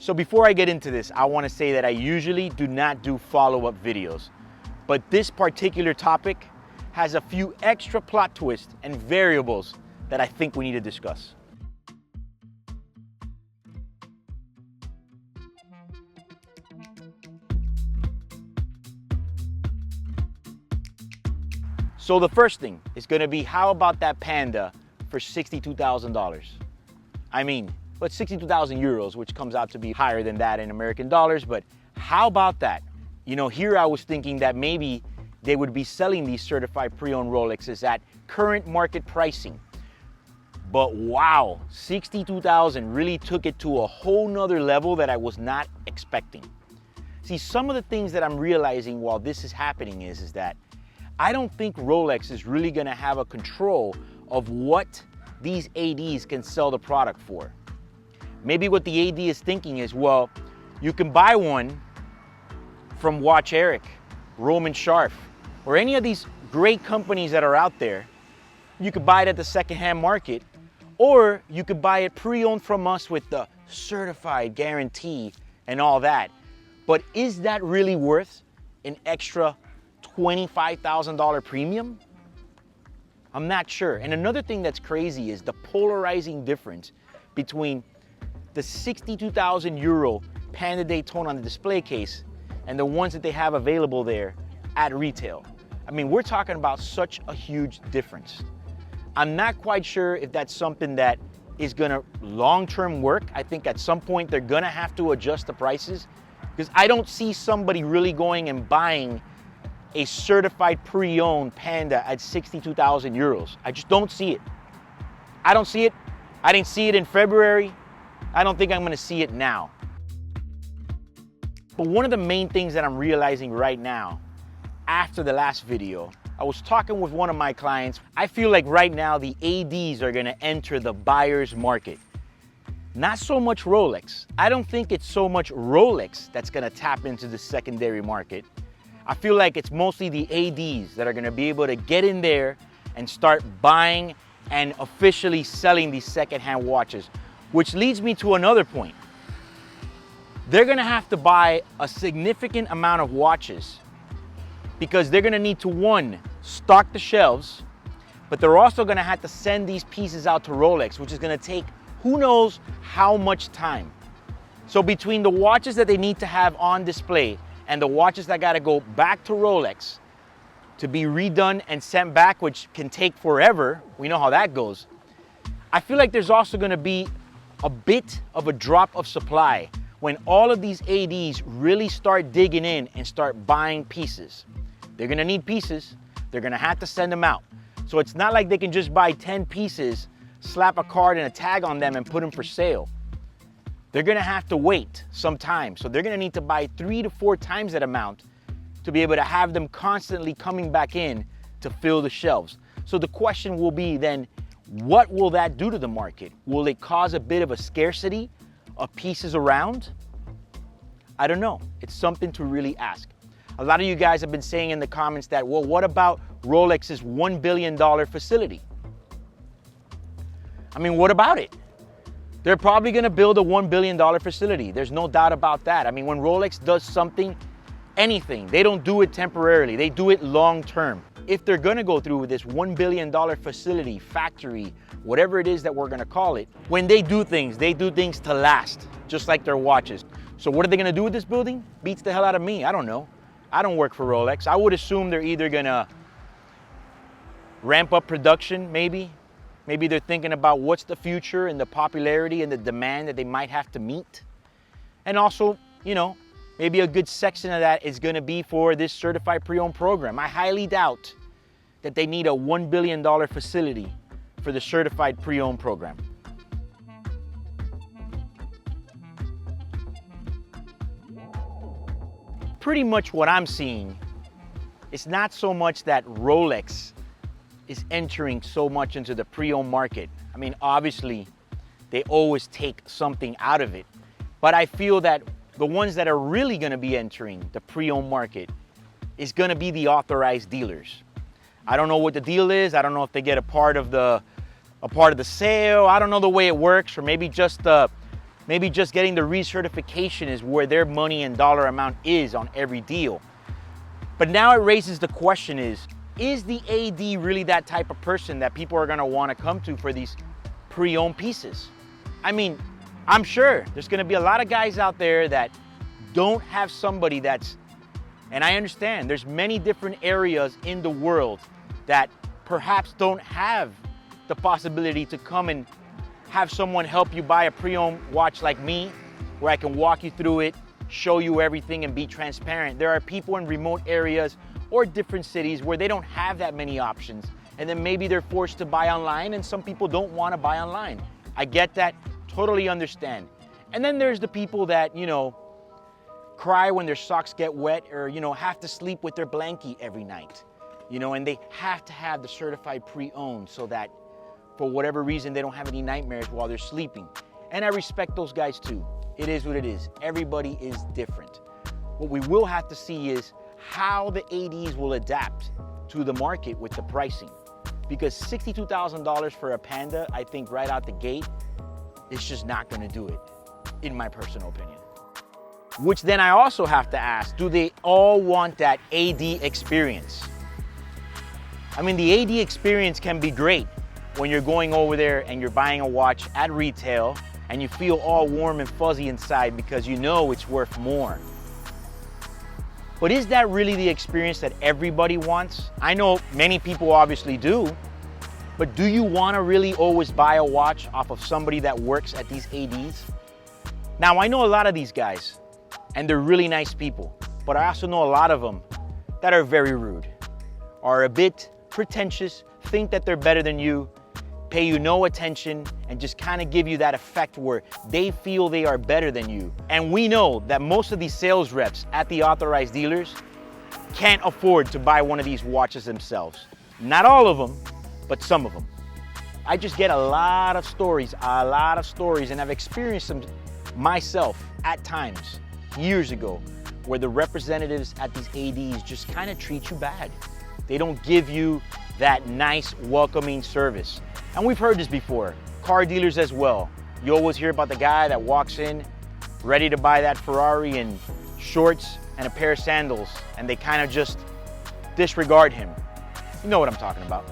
So before I get into this, I want to say that I usually do not do follow-up videos, but this particular topic has a few extra plot twists and variables that I think we need to discuss. So the first thing is going to be, how about that Panda for $62,000? I mean, but 62,000 euros, which comes out to be higher than that in American dollars, but how about that? You know, here I was thinking that maybe they would be selling these certified pre-owned Rolexes at current market pricing. But wow, 62,000 really took it to a whole nother level that I was not expecting. See, some of the things that I'm realizing while this is happening is that I don't think Rolex is really gonna have a control of what these ADs can sell the product for. Maybe what the AD is thinking is, well, you can buy one from Watch Eric, Roman Sharf, or any of these great companies that are out there. You could buy it at the secondhand market, or you could buy it pre-owned from us with the certified guarantee and all that. But is that really worth an extra $25,000 premium? I'm not sure. And another thing that's crazy is the polarizing difference between the 62,000 euro Panda Daytona on the display case and the ones that they have available there at retail. I mean, we're talking about such a huge difference. I'm not quite sure if that's something that is gonna long-term work. I think at some point they're gonna have to adjust the prices, because I don't see somebody really going and buying a certified pre-owned Panda at 62,000 euros. I just don't see it. I don't see it. I didn't see it in February. I don't think I'm gonna see it now. But one of the main things that I'm realizing right now, after the last video, I was talking with one of my clients. I feel like right now the ADs are gonna enter the buyer's market. Not so much Rolex. I don't think it's so much Rolex that's gonna tap into the secondary market. I feel like it's mostly the ADs that are gonna be able to get in there and start buying and officially selling these secondhand watches, which leads me to another point. They're gonna have to buy a significant amount of watches because they're gonna need to, one, stock the shelves, but they're also gonna have to send these pieces out to Rolex, which is gonna take who knows how much time. So between the watches that they need to have on display and the watches that gotta go back to Rolex to be redone and sent back, which can take forever, we know how that goes, I feel like there's also gonna be a bit of a drop of supply when all of these ADs really start digging in and start buying pieces. They're gonna need pieces, they're gonna have to send them out. So it's not like they can just buy 10 pieces, slap a card and a tag on them and put them for sale. They're gonna have to wait some time. So they're gonna need to buy 3 to 4 times that amount to be able to have them constantly coming back in to fill the shelves. So the question will be then, what will that do to the market? Will it cause a bit of a scarcity of pieces around? I don't know. It's something to really ask. A lot of you guys have been saying in the comments that, well, what about Rolex's $1 billion facility? I mean, what about it? They're probably gonna build a $1 billion facility. There's no doubt about that. I mean, when Rolex does something, anything, they don't do it temporarily, they do it long term. If they're gonna go through with this $1 billion facility, factory, whatever it is that we're gonna call it, when they do things to last, just like their watches. So what are they gonna do with this building? Beats the hell out of me, I don't know. I don't work for Rolex. I would assume they're either gonna ramp up production, maybe. Maybe they're thinking about what's the future and the popularity and the demand that they might have to meet. And also, you know, maybe a good section of that is gonna be for this certified pre-owned program. I highly doubt that they need a $1 billion facility for the certified pre-owned program. Pretty much what I'm seeing, it's not so much that Rolex is entering so much into the pre-owned market. I mean, obviously, they always take something out of it. But I feel that the ones that are really gonna be entering the pre-owned market is gonna be the authorized dealers. I don't know what the deal is. I don't know if they get a part of the sale. I don't know the way it works, or maybe just the Maybe just getting the recertification is where their money and dollar amount is on every deal. But now it raises the question is the AD really that type of person that people are gonna wanna come to for these pre-owned pieces? I mean, I'm sure there's gonna be a lot of guys out there that don't have somebody that's, and I understand there's many different areas in the world that perhaps don't have the possibility to come and have someone help you buy a pre-owned watch like me, where I can walk you through it, show you everything and be transparent. There are people in remote areas or different cities where they don't have that many options, and then maybe they're forced to buy online, and some people don't want to buy online. I get that, totally understand. And then there's the people that, you know, cry when their socks get wet, or, you know, have to sleep with their blankie every night, you know, and they have to have the certified pre-owned so that for whatever reason they don't have any nightmares while they're sleeping. And I respect those guys too. It is what it is. Everybody is different. What we will have to see is how the ADs will adapt to the market with the pricing. Because $62,000 for a Panda, I think right out the gate, is just not gonna do it, in my personal opinion. Which then I also have to ask, do they all want that AD experience? I mean, the AD experience can be great when you're going over there and you're buying a watch at retail and you feel all warm and fuzzy inside because you know it's worth more. But is that really the experience that everybody wants? I know many people obviously do, but do you want to really always buy a watch off of somebody that works at these ADs? Now, I know a lot of these guys, and they're really nice people, but I also know a lot of them that are very rude, are a bit pretentious, think that they're better than you, pay you no attention, and just kind of give you that effect where they feel they are better than you. And we know that most of these sales reps at the authorized dealers can't afford to buy one of these watches themselves. Not all of them, but some of them. I just get a lot of stories, and I've experienced them myself at times, years ago, where the representatives at these ADs just kind of treat you bad. They don't give you that nice, welcoming service. And we've heard this before, car dealers as well. You always hear about the guy that walks in ready to buy that Ferrari in shorts and a pair of sandals, and they kind of just disregard him. You know what I'm talking about.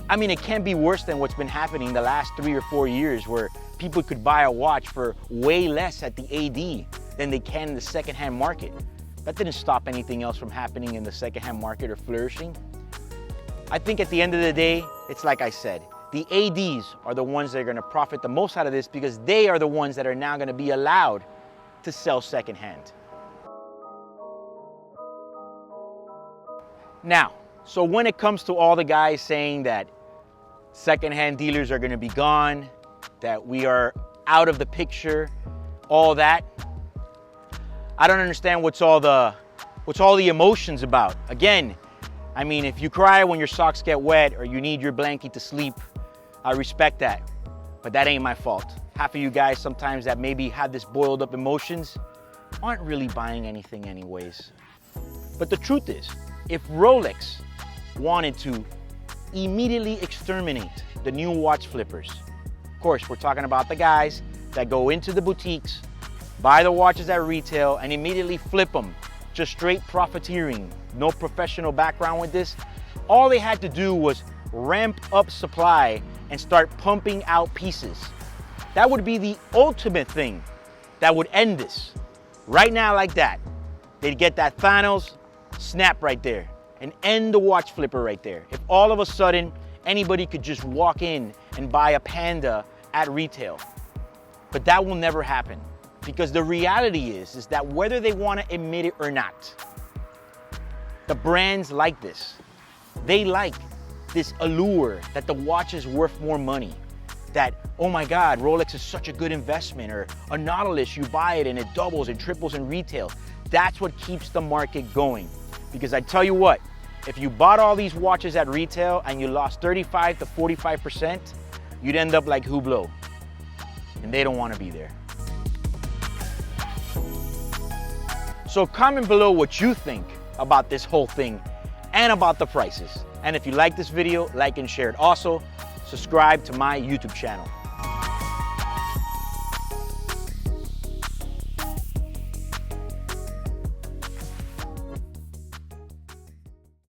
I mean, it can't be worse than what's been happening the last 3 or 4 years, where people could buy a watch for way less at the AD than they can in the secondhand market. That didn't stop anything else from happening in the secondhand market or flourishing. I think at the end of the day, it's like I said, the ADs are the ones that are gonna profit the most out of this because they are the ones that are now gonna be allowed to sell secondhand. Now, so when it comes to all the guys saying that secondhand dealers are gonna be gone, that we are out of the picture, all that, I don't understand what's all the emotions about. Again, I mean, if you cry when your socks get wet or you need your blankie to sleep, I respect that, but that ain't my fault. Half of you guys sometimes that maybe have this boiled up emotions aren't really buying anything anyways. But the truth is, if Rolex wanted to immediately exterminate the new watch flippers, of course, we're talking about the guys that go into the boutiques, buy the watches at retail, and immediately flip them, just straight profiteering, no professional background with this. All they had to do was ramp up supply and start pumping out pieces. That would be the ultimate thing that would end this. Right now, like that. They'd get that Thanos snap right there and end the watch flipper right there. If all of a sudden anybody could just walk in and buy a Panda at retail. But that will never happen, because the reality is that whether they want to admit it or not, the brands like this. They like this allure that the watch is worth more money. That, oh my God, Rolex is such a good investment, or a Nautilus, you buy it and it doubles and triples in retail. That's what keeps the market going. Because I tell you what, if you bought all these watches at retail and you lost 35 to 45%, you'd end up like Hublot. And they don't want to be there. So comment below what you think about this whole thing and about the prices. And if you like this video, like and share it. Also, subscribe to my YouTube channel.